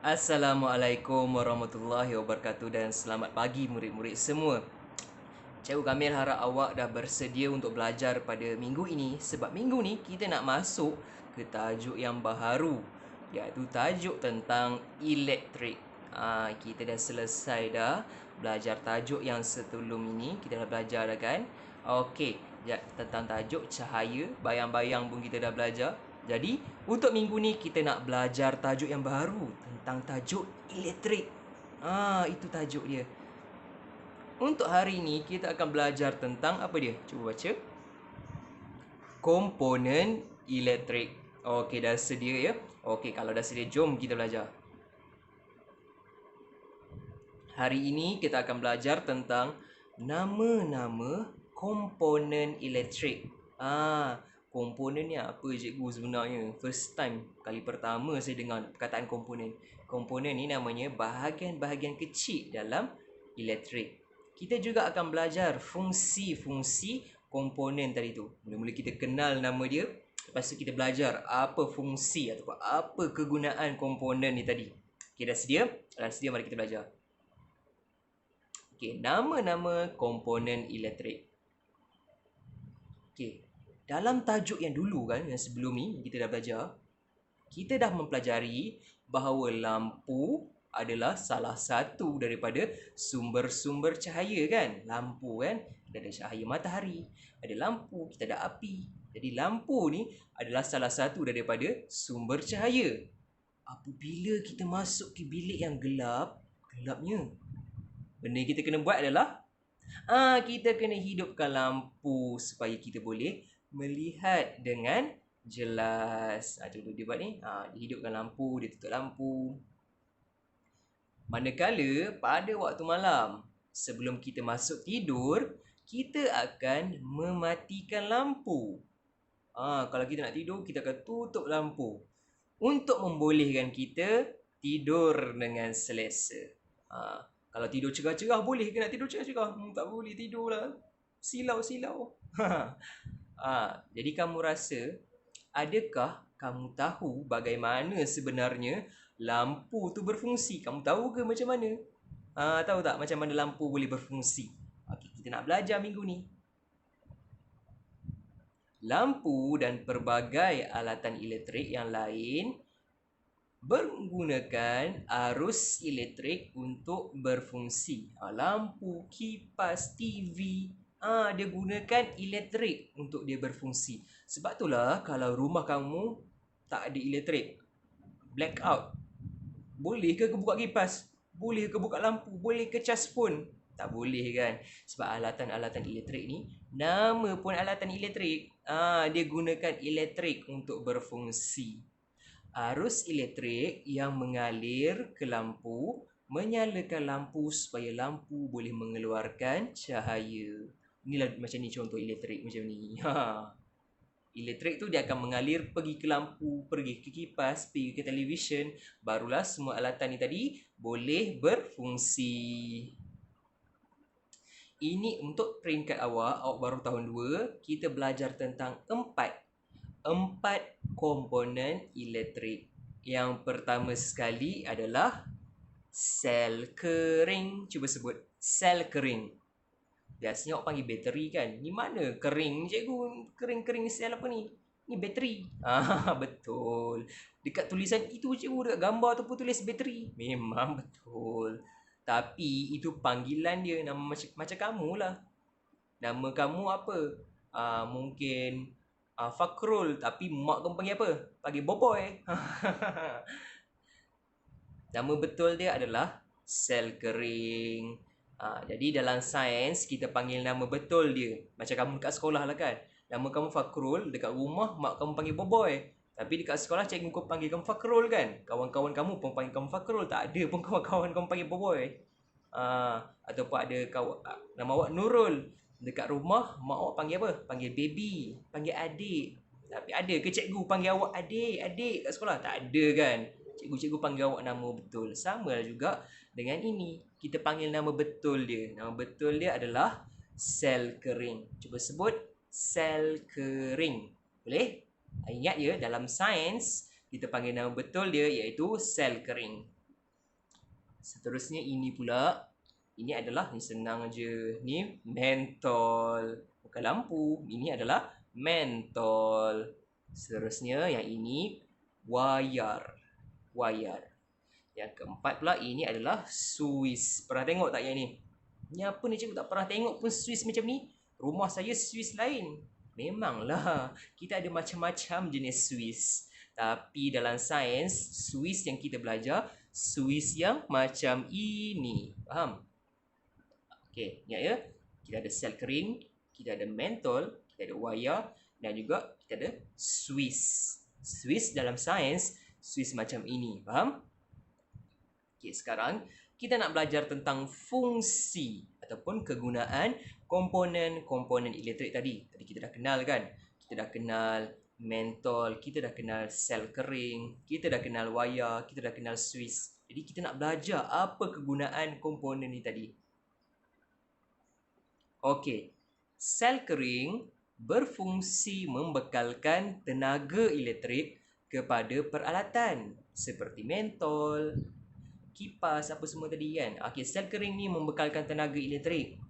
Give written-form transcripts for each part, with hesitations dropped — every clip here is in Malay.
Assalamualaikum warahmatullahi wabarakatuh dan selamat pagi murid-murid semua. Cikgu Kamil harap awak dah bersedia untuk belajar pada minggu ini sebab minggu ni kita nak masuk ke tajuk yang baharu, iaitu tajuk tentang elektrik. Kita dah selesai dah belajar tajuk yang sebelum ini, kita dah belajar dah kan? Okey, tentang tajuk cahaya, bayang-bayang pun kita dah belajar. Jadi, untuk minggu ni kita nak belajar tajuk yang baru tentang tajuk elektrik. Itu tajuk dia. Untuk hari ini kita akan belajar tentang apa dia? Cuba baca. Komponen elektrik. Okey, dah sedia ya? Okey, kalau dah sedia jom kita belajar. Hari ini kita akan belajar tentang nama-nama komponen elektrik. Komponen ni apa cikgu sebenarnya? First time, kali pertama saya dengar perkataan komponen. Komponen ni namanya bahagian-bahagian kecil dalam elektrik. Kita juga akan belajar fungsi-fungsi komponen tadi tu. Mula-mula kita kenal nama dia, lepas tu kita belajar apa fungsi atau apa kegunaan komponen ni tadi. Okay, dah sedia? Dah sedia, mari kita belajar. Okay, nama-nama komponen elektrik. Okay, dalam tajuk yang dulu kan, yang sebelum ni kita dah belajar, kita dah mempelajari bahawa lampu adalah salah satu daripada sumber-sumber cahaya kan. Lampu kan, kita ada cahaya matahari, ada lampu, kita ada api. Jadi lampu ni adalah salah satu daripada sumber cahaya. Apabila kita masuk ke bilik yang gelapnya, benda yang kita kena buat adalah kita kena hidupkan lampu supaya kita boleh melihat dengan jelas. Contoh dia buat ni, dia hidupkan lampu, dia tutup lampu. Manakala pada waktu malam, sebelum kita masuk tidur, kita akan mematikan lampu. Kalau kita nak tidur, kita akan tutup lampu untuk membolehkan kita tidur dengan selesa. Kalau tidur cerah-cerah boleh ke nak tidur cerah-cerah? Tak boleh tidur lah. Silau-silau. Jadi kamu rasa, adakah kamu tahu bagaimana sebenarnya lampu tu berfungsi? Kamu tahu ke macam mana? Tahu tak macam mana lampu boleh berfungsi? Okay, kita nak belajar minggu ni. Lampu dan pelbagai alatan elektrik yang lain menggunakan arus elektrik untuk berfungsi. Lampu, kipas, TV, dia gunakan elektrik untuk dia berfungsi. Sebab itulah kalau rumah kamu tak ada elektrik, blackout, boleh ke buka kipas? Boleh ke buka lampu? Boleh ke cas phone? Tak boleh kan? Sebab alatan-alatan elektrik ni, nama pun alatan elektrik, dia gunakan elektrik untuk berfungsi. Arus elektrik yang mengalir ke lampu menyalakan lampu supaya lampu boleh mengeluarkan cahaya. Inilah macam ni contoh elektrik macam ni. Elektrik tu dia akan mengalir pergi ke lampu, pergi ke kipas, pergi ke televisyen. Barulah semua alatan ni tadi boleh berfungsi. Ini untuk peringkat awak baru tahun 2, kita belajar tentang empat komponen elektrik. Yang pertama sekali adalah sel kering. Cuba sebut sel kering. Biasanya awak panggil bateri kan. Ni mana kering cikgu? Kering-kering sel apa ni? Ni bateri. Betul. Dekat tulisan itu cikgu, dekat gambar tu pun tulis bateri. Memang betul. Tapi itu panggilan dia, nama macam kamu lah. Nama kamu apa? Mungkin Fakrul, tapi mak kamu panggil apa? Panggil Boboy. Nama betul dia adalah sel kering. Jadi dalam sains kita panggil nama betul dia. Macam kamu dekat sekolah lah kan. Nama kamu Fakrul, dekat rumah mak kamu panggil Boboy. Tapi dekat sekolah cikgu kau panggil kamu Fakrul kan. Kawan-kawan kamu pun panggil kamu Fakrul. Tak ada pun kawan-kawan kamu panggil Boboy. Ataupun ada nama awak Nurul. Dekat rumah mak awak panggil apa? Panggil baby, panggil adik. Tapi ada ke cikgu panggil awak adik kat sekolah? Tak ada kan. Cikgu-cikgu panggil awak nama betul. Sama juga dengan ini. Kita panggil nama betul dia. Nama betul dia adalah sel kering. Cuba sebut sel kering. Boleh? Ingat ya, dalam sains kita panggil nama betul dia iaitu sel kering. Seterusnya ini pula. Ini adalah, ni senang je. Ni mentol. Bukan lampu. Ini adalah mentol. Seterusnya yang ini wayar. Wayar. Yang keempat pula ini adalah Swiss. Pernah tengok tak yang ni? Ni apa ni cikgu tak pernah tengok pun Swiss macam ni. Rumah saya Swiss lain. Memanglah. Kita ada macam-macam jenis Swiss. Tapi dalam sains, Swiss yang kita belajar, Swiss yang macam ini. Faham? Okey, ingat ya. Kita ada sel kering, kita ada mentol, kita ada wayar dan juga kita ada Swiss. Swiss dalam sains, Swiss macam ini. Faham? Okey, sekarang kita nak belajar tentang fungsi ataupun kegunaan komponen-komponen elektrik tadi. Tadi kita dah kenal kan? Kita dah kenal mentol, kita dah kenal sel kering, kita dah kenal wayar, kita dah kenal Swiss. Jadi kita nak belajar apa kegunaan komponen ni tadi. Okey, sel kering berfungsi membekalkan tenaga elektrik kepada peralatan seperti mentol, kipas, apa semua tadi kan. Okey, sel kering ni membekalkan tenaga elektrik.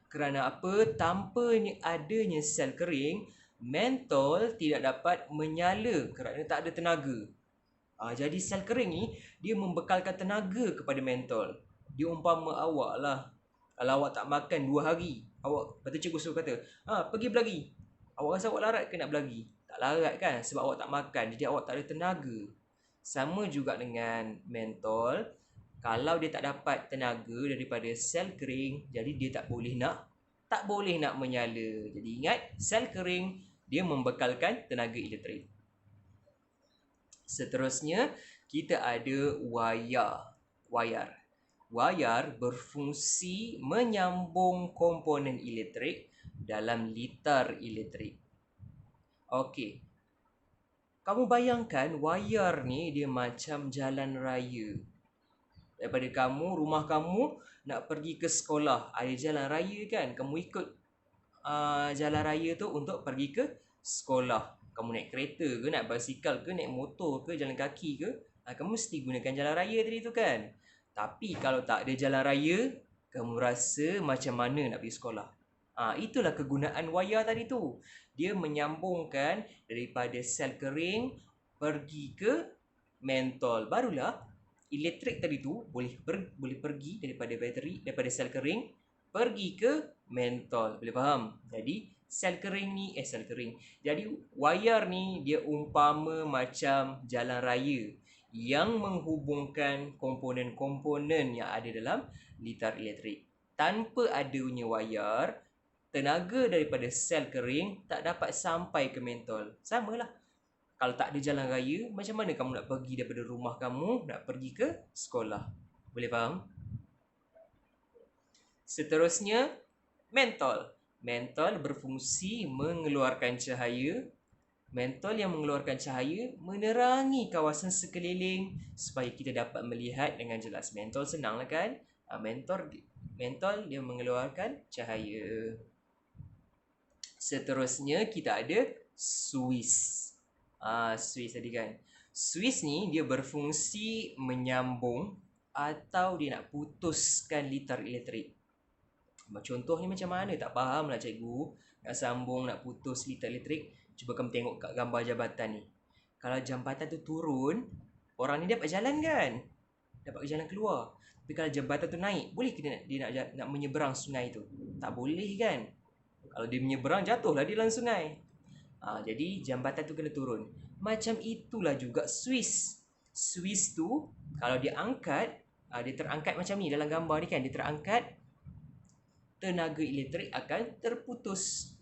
Kerana apa? Tanpa adanya sel kering, mentol tidak dapat menyala kerana tak ada tenaga. Jadi sel kering ni dia membekalkan tenaga kepada mentol. Dia umpama awak lah. Kalau awak tak makan 2 hari, awak, lepas tu cikgu suruh kata, pergi berlari. Awak rasa awak larat ke nak berlari? Tak larat kan, sebab awak tak makan. Jadi awak tak ada tenaga. Sama juga dengan mentol. Kalau dia tak dapat tenaga daripada sel kering, jadi dia tak boleh nak menyala. Jadi ingat, sel kering dia membekalkan tenaga elektrik. Seterusnya, kita ada wayar. Wayar berfungsi menyambung komponen elektrik dalam litar elektrik. Okey. Kamu bayangkan wayar ni dia macam jalan raya. Daripada kamu, rumah kamu nak pergi ke sekolah, ada jalan raya kan? Kamu ikut jalan raya tu untuk pergi ke sekolah. Kamu naik kereta ke, naik basikal ke, naik motor ke, jalan kaki ke, kamu mesti gunakan jalan raya tadi tu kan? Tapi kalau tak ada jalan raya, kamu rasa macam mana nak pergi sekolah? Itulah kegunaan wayar tadi tu. Dia menyambungkan daripada sel kering pergi ke mentol. Barulah elektrik tadi tu boleh pergi daripada bateri, daripada sel kering pergi ke mentol. Boleh faham? Jadi sel kering ni Jadi wayar ni dia umpama macam jalan raya yang menghubungkan komponen-komponen yang ada dalam litar elektrik. Tanpa adanya wayar, tenaga daripada sel kering tak dapat sampai ke mentol. Samalah. Kalau tak ada jalan raya, macam mana kamu nak pergi daripada rumah kamu nak pergi ke sekolah? Boleh faham? Seterusnya, mentol. Mentol berfungsi mengeluarkan cahaya. Mentol yang mengeluarkan cahaya menerangi kawasan sekeliling supaya kita dapat melihat dengan jelas. Mentol senanglah kan? Mentol dia mengeluarkan cahaya. Seterusnya kita ada Swiss. Swiss tadi kan. Swiss ni dia berfungsi menyambung atau dia nak putuskan litar elektrik. Contoh ni macam mana? Tak faham lah cikgu. Nak sambung, nak putus litar elektrik. Cuba kamu tengok kat gambar jambatan ni. Kalau jambatan tu turun, orang ni dapat jalan kan? Dapat jalan keluar. Tapi kalau jambatan tu naik, boleh ke dia nak menyeberang sungai tu? Tak boleh kan? Kalau dia menyeberang, jatuhlah dia dalam sungai. Jadi jambatan tu kena turun. Macam itulah juga Swiss. Swiss tu kalau dia angkat, dia terangkat macam ni dalam gambar ni kan, dia terangkat, tenaga elektrik akan terputus.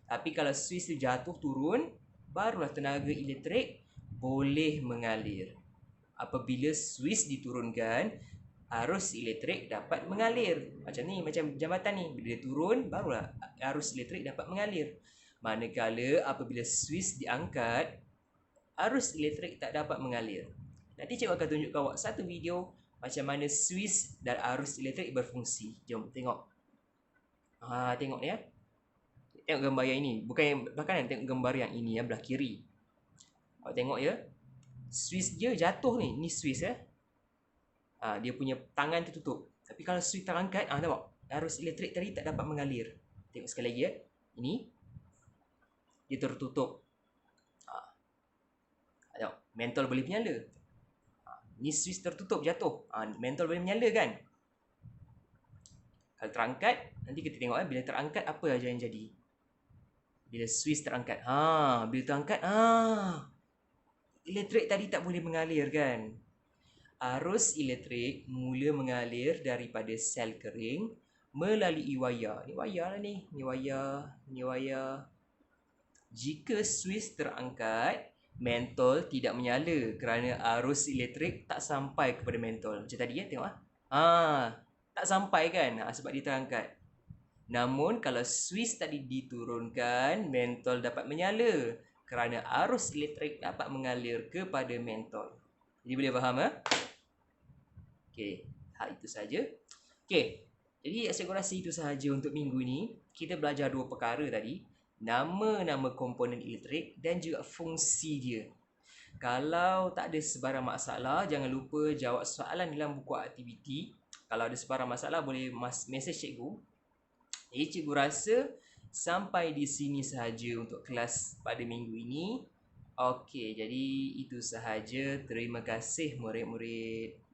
Tapi kalau Swiss tu jatuh turun, barulah tenaga elektrik boleh mengalir. Apabila Swiss diturunkan, arus elektrik dapat mengalir. Macam ni, macam jambatan ni. Bila dia turun, barulah arus elektrik dapat mengalir. Manakala apabila Swiss diangkat, arus elektrik tak dapat mengalir. Nanti cikgu akan tunjukkan awak satu video macam mana Swiss dan arus elektrik berfungsi. Jom tengok. Tengok ni ya. Tengok gambar yang ini. Bukan yang belakang kan, tengok gambar yang ini yang belah kiri. Awak tengok ya. Swiss dia jatuh ni. Ni Swiss ya. Dia punya tangan tertutup. Tapi kalau switch terangkat, nampak? Arus elektrik tadi tak dapat mengalir. Tengok sekali lagi ya. Ini dia tertutup. Tengok, mentol boleh menyala. Ni switch tertutup jatuh. Mentol boleh menyala kan? Kalau terangkat, nanti kita tengok bila terangkat apa aja yang jadi. Bila switch terangkat. Bila terangkat, elektrik tadi tak boleh mengalir kan? Arus elektrik mula mengalir daripada sel kering melalui wayar. Ni wayar lah ni. Ni wayar, ni wayar. Jika switch terangkat, mentol tidak menyala kerana arus elektrik tak sampai kepada mentol. Macam tadi ya, tengok tak sampai kan? Sebab dia terangkat. Namun kalau switch tadi diturunkan, mentol dapat menyala kerana arus elektrik dapat mengalir kepada mentol. Jadi boleh faham Okey, itu saja. Okey. Jadi cikgu rasa itu sahaja untuk minggu ni. Kita belajar dua perkara tadi. Nama-nama komponen elektrik dan juga fungsi dia. Kalau tak ada sebarang masalah, jangan lupa jawab soalan dalam buku aktiviti. Kalau ada sebarang masalah, boleh message cikgu. Jadi cikgu rasa sampai di sini sahaja untuk kelas pada minggu ini. Okey, jadi itu sahaja. Terima kasih murid-murid.